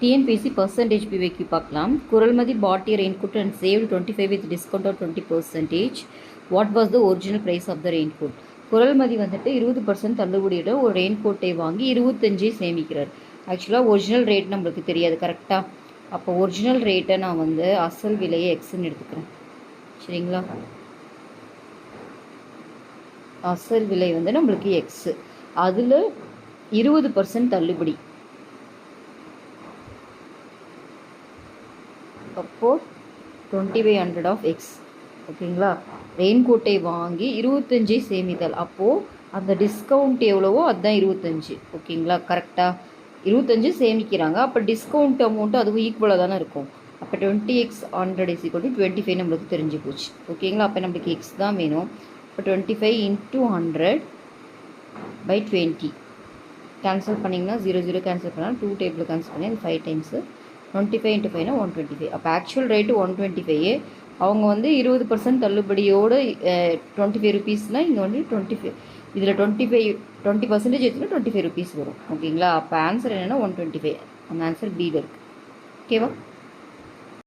TNPSC percentage பிவைக்கு பார்க்கலாம். Kuralmathi bought a raincoat and saved 25 with discount of 20%. What was the original price of the raincoat? Kuralmathi வந்துட்டு 20% தள்ளுபடியோட ஒரு ரெயின்கோட்டை வாங்கி 25 சேமிக்கிறார். ஆக்சுவலாக original rate நம்மளுக்கு தெரியாது கரெக்டாக. அப்போ ஒரிஜினல் ரேட்டை நான் வந்து அசல் விலையை எக்ஸ்ன்னு எடுத்துக்கிறேன். சரிங்களா? அசல் விலை வந்து நம்மளுக்கு எக்ஸு, அதில் 20% தள்ளுபடி. அப்போது 20/100 ஆஃப் எக்ஸ். ஓகேங்களா? ரெயின்கோட்டை வாங்கி 25 சேமித்தல். அப்போது அந்த டிஸ்கவுண்ட் எவ்வளவோ அதுதான் 25. ஓகேங்களா? கரெக்டாக 25 சேமிக்கிறாங்க. அப்போ டிஸ்கவுண்ட் அமௌண்ட்டு அதுவும் ஈக்குவலாக தானே இருக்கும். அப்போ 20x 100 = 25 நம்மளுக்கு தெரிஞ்சு போச்சு. ஓகேங்களா? அப்போ நம்மளுக்கு எக்ஸ் தான் வேணும். இப்போ 25 × 100/20 கேன்சல் பண்ணிங்கன்னா 0 கேன்சல் பண்ணால் 2 டேபிள் கேன்சல் பண்ணி 5 டைம்ஸு 25 × 5 125. அப்போ ஆக்சுவல் ரேட்டு 125. அவங்க வந்து 20% தள்ளுபடியோடு 25 ருபீஸ்னால் இங்கே வந்து 25, இதில் 20% எடுத்துன்னா 25 ருபீஸ் வரும். ஓகேங்களா? அப்போ ஆன்சர் என்னென்னா 125. அந்த ஆன்சர் பியில் இருக்குது. ஓகேவா?